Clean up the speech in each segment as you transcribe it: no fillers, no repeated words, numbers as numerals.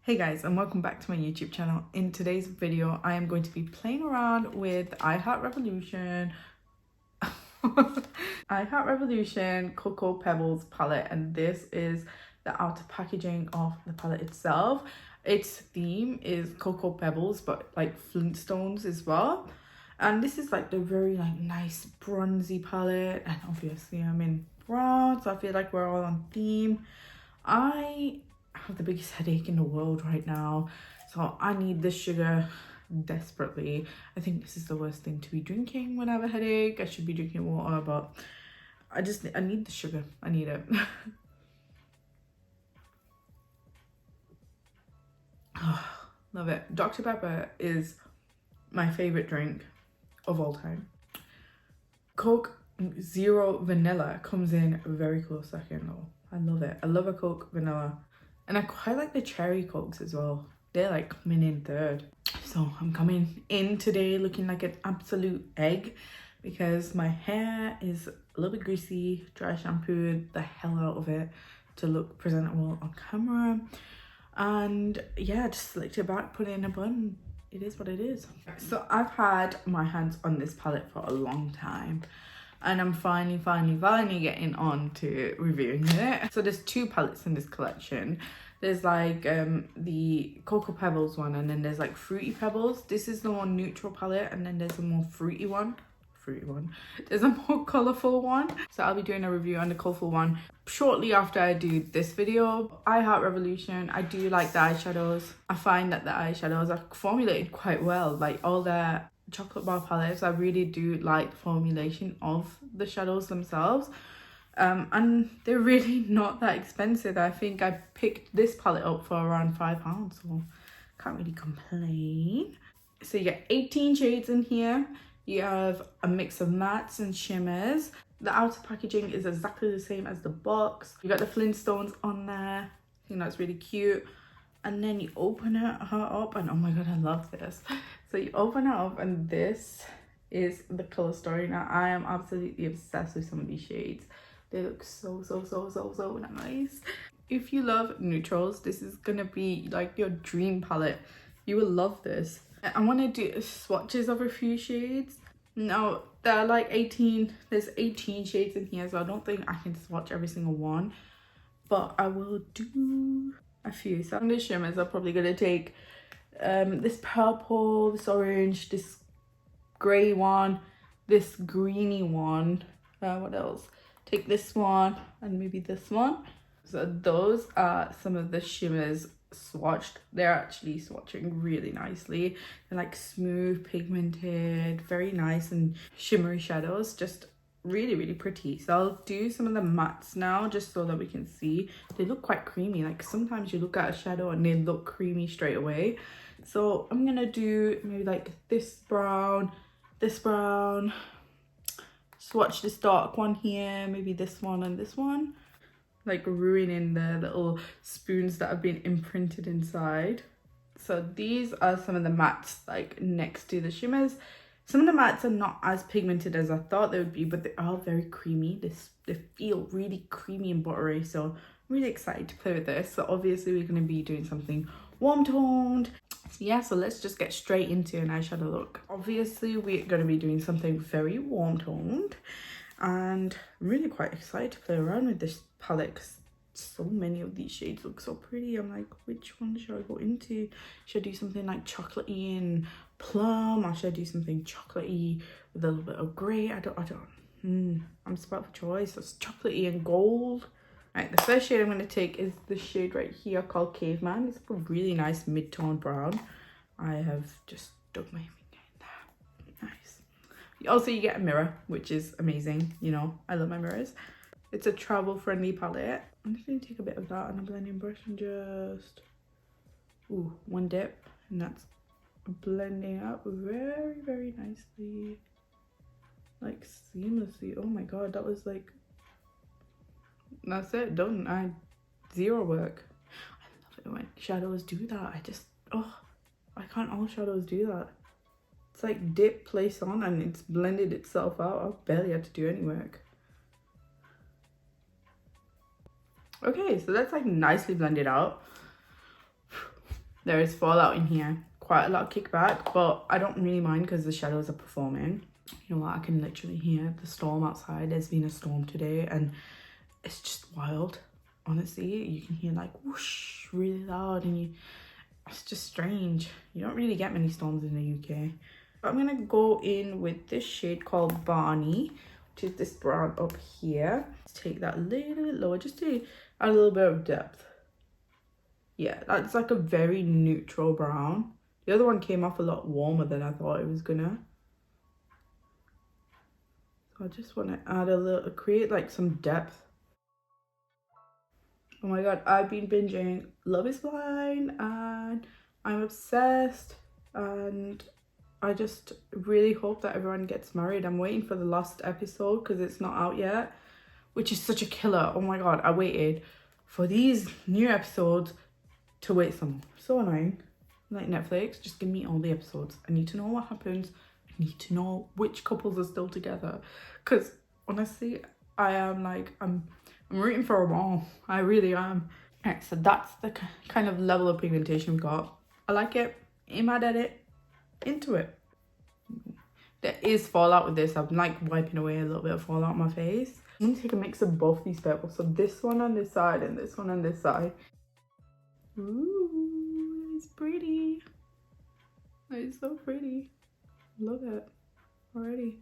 Hey guys, and welcome back to my YouTube channel. In today's video, I am going to be playing around with Revolution Cocoa Pebbles palette, and this is the outer packaging of the palette itself. Its theme is Cocoa Pebbles, but like Flintstones as well. And this is like the very nice bronzy palette, and obviously I'm in brown, so I feel like we're all on theme. I have the biggest headache in the world right now, so I need this sugar desperately. I think this is the worst thing to be drinking when I have a headache. I should be drinking water, but I need the sugar. I need it. Love it. Dr. Pepper is my favorite drink of all time. Coke Zero Vanilla comes in a very close second though. I love it. I love a Coke Vanilla. And I quite like the cherry Cokes as well. They're like coming in third. So I'm coming in today looking like an absolute egg because my hair is a little bit greasy. Dry shampooed the hell out of it to look presentable on camera. And yeah, just slicked it back, put it in a bun. It is what it is. So I've had my hands on this palette for a long time, and I'm finally getting on to reviewing it. So there's two palettes in this collection. There's like the Cocoa Pebbles one, and then there's like Fruity Pebbles. This is the more neutral palette, and then there's a more fruity one. There's a more colorful one. So I'll be doing a review on the colorful one shortly after I do this video. Revolution, I do like the eyeshadows. I find that the eyeshadows are formulated quite well. Like all their chocolate bar palettes, I really do like the formulation of the shadows themselves. And they're really not that expensive. I think I picked this palette up for around £5, so can't really complain. So you get 18 shades in here. You have a mix of mattes and shimmers. The outer packaging is exactly the same as the box. You got the Flintstones on there. I think that's really cute. And then you open her up, and oh my god, I love this. So you open her up, and this is the color story. Now I am absolutely obsessed with some of these shades. They look so nice. If you love neutrals, this is gonna be like your dream palette. You will love this. I want to do swatches of a few shades. Now there are like 18, there's 18 shades in here, so I don't think I can swatch every single one, but I will do a few. So on the shimmers, I'm probably gonna take this purple, this orange, this grey one, this greeny one. What else? Take this one and maybe this one. So those are some of the shimmers swatched. They're actually swatching really nicely. They're like smooth, pigmented, very nice and shimmery shadows. Just really pretty. So I'll do some of the mattes now just so that we can see. They look quite creamy. Like sometimes you look at a shadow and they look creamy straight away. So I'm gonna do maybe like this brown, swatch this dark one here, maybe this one and this one, like ruining the little spoons that have been imprinted inside. So these are some of the mattes like next to the shimmers. Some of the mattes are not as pigmented as I thought they would be, but they are very creamy. They feel really creamy and buttery, so I'm really excited to play with this. So obviously we're going to be doing something warm toned. Yeah, so let's just get straight into an eyeshadow look. Obviously we're going to be doing something very warm toned, and I'm really quite excited to play around with this palette because so many of these shades look so pretty. I'm like, which one should I go into? Should I do something like chocolatey and plum, or should I do something chocolatey with a little bit of grey? I'm spot for choice. It's chocolatey and gold. Right, the first shade I'm going to take is the shade right here called Caveman. It's a really nice mid-tone brown. I have just dug my finger in there. Nice. Also, you get a mirror, which is amazing. You know, I love my mirrors. It's a travel-friendly palette. I'm just going to take a bit of that on a blending brush and just... Ooh, one dip. And that's blending up very nicely. Like, seamlessly. Oh my god, that was like... That's it, done. Zero work. I love it when shadows do that. Why can't all shadows do that? It's like dip, place on, and it's blended itself out. I barely had to do any work. Okay, so that's like nicely blended out. there is fallout in here. Quite a lot of kickback, but I don't really mind because the shadows are performing. You know what, I can literally hear the storm outside. There's been a storm today and it's just wild. Honestly, you can hear like whoosh really loud and it's just strange. You don't really get many storms in the UK. I'm gonna go in with this shade called Barney, which is this brown up here. Let's take that a little bit lower just to add a little bit of depth. Yeah, that's like a very neutral brown. The other one came off a lot warmer than I thought it was gonna. So I just want to add a little, create like some depth. Oh my god, I've been binging Love is Blind and I'm obsessed, and I just really hope that everyone gets married. I'm waiting for the last episode because it's not out yet, which is such a killer. Oh my god, I waited for these new episodes to wait some. So annoying. Like Netflix, just give me all the episodes. I need to know what happens. I need to know which couples are still together. Because honestly, I am like, I'm rooting for them all. I really am. Alright, so that's the kind of level of pigmentation we've got. I like it. Ain't mad at it. Into it. There is fallout with this. I'm like wiping away a little bit of fallout on my face. I'm gonna take a mix of both these pebbles. So this one on this side and this one on this side. Ooh, it's pretty. It's so pretty. Love it already.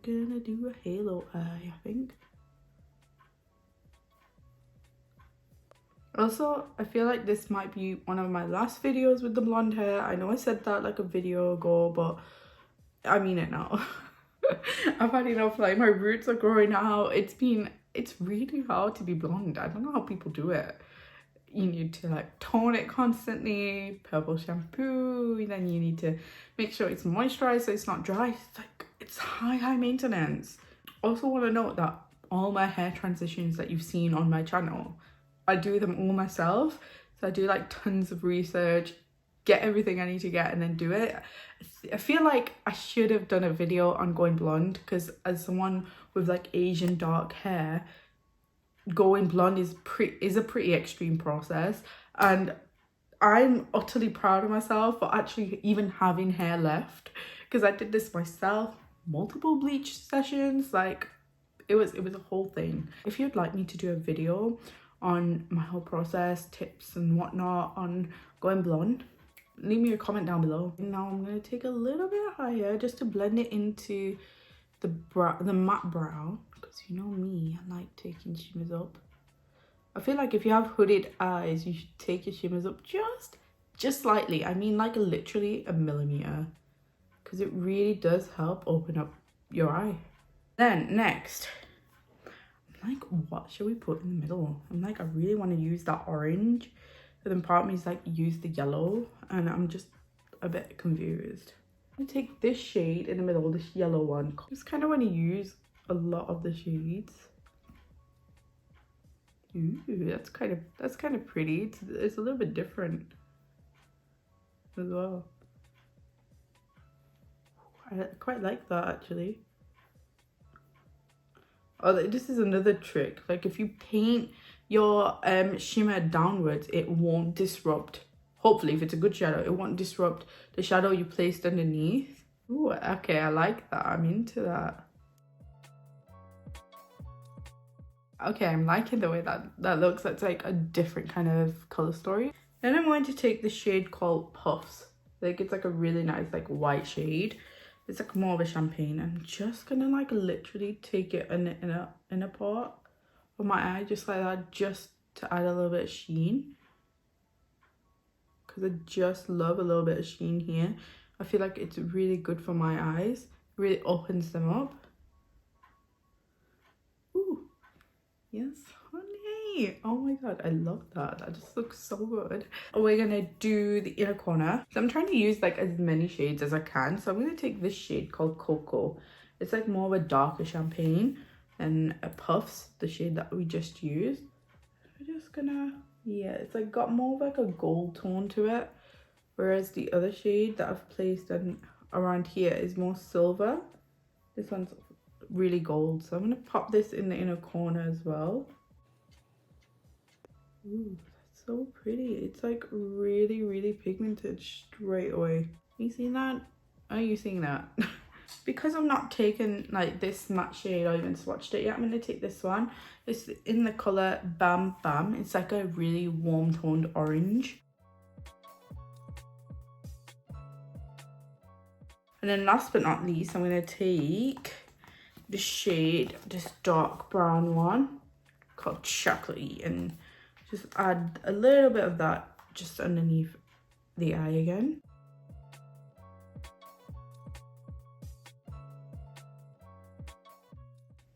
Gonna do a halo eye, I think. Also, I feel like this might be one of my last videos with the blonde hair. I know I said that like a video ago, but I mean it now. I've had enough, like my roots are growing out. It's really hard to be blonde. I don't know how people do it. You need to like tone it constantly, purple shampoo, then you need to make sure it's moisturized so it's not dry. It's like, it's high maintenance. Also want to note that all my hair transitions that you've seen on my channel, I do them all myself. So I do like tons of research, get everything I need to get and then do it. I feel like I should have done a video on going blonde because as someone with like Asian dark hair, going blonde is a pretty extreme process, and I'm utterly proud of myself for actually even having hair left because I did this myself, multiple bleach sessions, like it was a whole thing. If you'd like me to do a video on my whole process, tips and whatnot on going blonde, leave me a comment down below. Now I'm going to take a little bit higher just to blend it into the matte brow, because you know me, I like taking shimmers up. I feel like if you have hooded eyes, you should take your shimmers up just slightly. I mean like literally a millimeter, because it really does help open up your eye. Then next, I'm like, what should we put in the middle? I'm like, I really want to use that orange, but then part of me is like, use the yellow, and I'm just a bit confused. I'm gonna take this shade in the middle, this yellow one. Just kind of want to use a lot of the shades. Ooh, that's kind of pretty. It's a little bit different as well. I quite like that actually. Oh, this is another trick. Like if you paint your shimmer downwards, it won't disrupt. Hopefully, if it's a good shadow, it won't disrupt the shadow you placed underneath. Ooh, okay, I like that. I'm into that. Okay, I'm liking the way that looks. That's like a different kind of color story. Then I'm going to take the shade called Puffs. Like it's like a really nice like white shade. It's like more of a champagne. I'm just gonna like literally take it in a part of my eye, just like that, just to add a little bit of sheen. Because I just love a little bit of sheen here. I feel like it's really good for my eyes. It really opens them up. Ooh, yes, honey. Oh my god, I love that. That just looks so good. We're gonna do the inner corner. So I'm trying to use like as many shades as I can. So I'm gonna take this shade called Cocoa. It's like more of a darker champagne, and a Puffs, the shade that we just used. We're just gonna, yeah, it's like got more of like a gold tone to it, whereas the other shade that I've placed in around here is more silver. This one's really gold, so I'm gonna pop this in the inner corner as well. Ooh, that's so pretty. It's like really, really pigmented straight away. You seeing that? Are you seeing that? Because I've not taken like this matte shade or even swatched it yet, I'm going to take this one. It's in the colour Bam Bam. It's like a really warm toned orange. And then last but not least, I'm going to take the shade, this dark brown one called Chocolaty, and just add a little bit of that just underneath the eye again.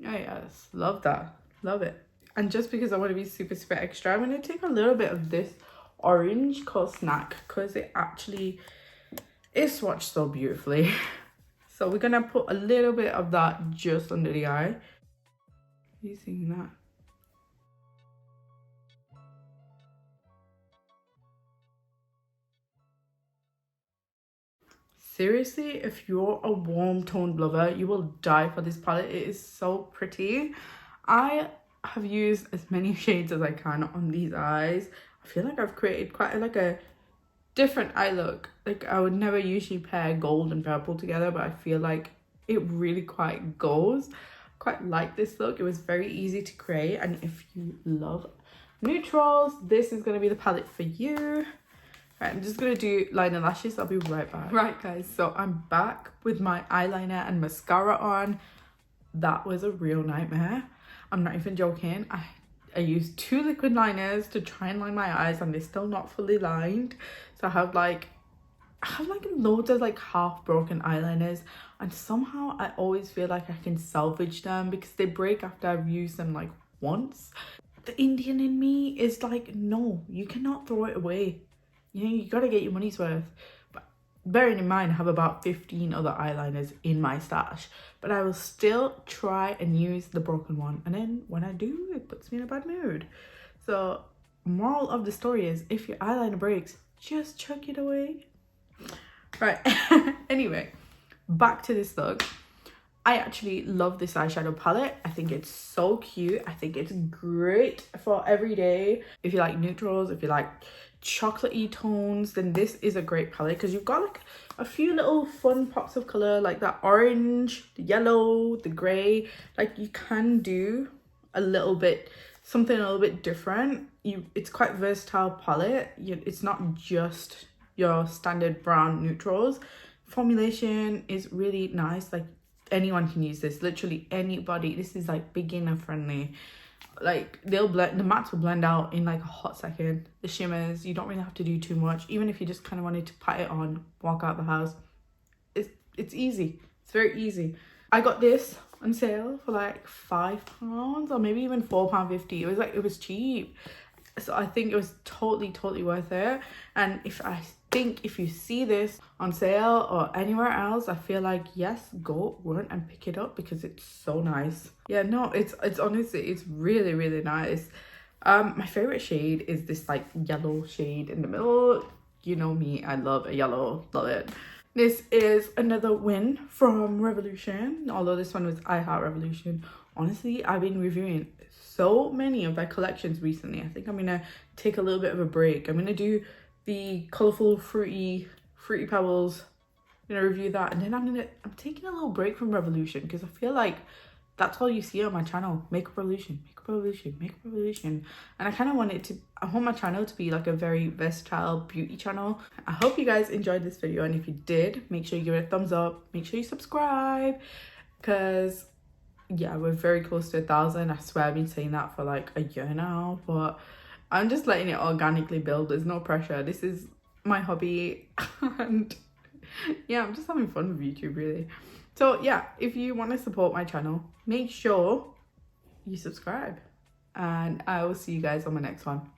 Oh yes, love that, love it. And just because I want to be super, super extra, I'm going to take a little bit of this orange called Snack, because it actually is swatched so beautifully. So we're going to put a little bit of that just under the eye. Are you seeing that? Seriously, if you're a warm toned lover, you will die for this palette. It is so pretty. I have used as many shades as I can on these eyes. I feel like I've created quite a different eye look. Like, I would never usually pair gold and purple together, but I feel like it really quite goes. Quite like this look. It was very easy to create, and if you love neutrals, this is going to be the palette for you. Right, I'm just gonna do liner lashes. I'll be right back. Right guys, so I'm back with my eyeliner and mascara on. That was a real nightmare. I'm not even joking. I used 2 liquid liners to try and line my eyes, and they're still not fully lined. So I have like loads of like half broken eyeliners, and somehow I always feel like I can salvage them because they break after I've used them like once. The Indian in me is like, no, you cannot throw it away. You know, you gotta get your money's worth. But bearing in mind, I have about 15 other eyeliners in my stash, but I will still try and use the broken one, and then when I do, it puts me in a bad mood. So moral of the story is, if your eyeliner breaks, just chuck it away. Right. Anyway, back to this look. I actually love this eyeshadow palette. I think it's so cute. I think it's great for every day. If you like neutrals, if you like chocolatey tones, then this is a great palette, because you've got like a few little fun pops of color, like that orange, the yellow, the gray. Like, you can do a little bit something a little bit different. It's quite versatile palette. It's not just your standard brown neutrals. Formulation is really nice. Like, anyone can use this, literally anybody. This is like beginner friendly. Like, they'll blend, the mattes will blend out in like a hot second. The shimmers, you don't really have to do too much. Even if you just kind of wanted to pat it on, walk out the house, it's easy. It's very easy. I got this on sale for like £5 or maybe even £4.50. It was cheap. So I think it was totally worth it. And if you see this on sale or anywhere else, I feel like, yes, go run and pick it up, because it's so nice. Yeah, no, it's honestly, it's really nice. My favorite shade is this like yellow shade in the middle. You know me, I love a yellow, love it. This is another win from Revolution, although this one was I Heart Revolution. Honestly, I've been reviewing so many of their collections recently. I think I'm gonna take a little bit of a break. I'm gonna do the colourful fruity Pebbles. I'm gonna review that, and then I'm taking a little break from Revolution, because I feel like that's all you see on my channel. Makeup Revolution, Makeup Revolution, Makeup Revolution. And I kind of I want my channel to be like a very versatile beauty channel. I hope you guys enjoyed this video, and if you did, make sure you give it a thumbs up. Make sure you subscribe, because yeah, we're very close to 1,000. I swear I've been saying that for like a year now, but I'm just letting it organically build. There's no pressure. This is my hobby, and yeah, I'm just having fun with YouTube, really. So yeah, if you want to support my channel, make sure you subscribe, and I will see you guys on my next one.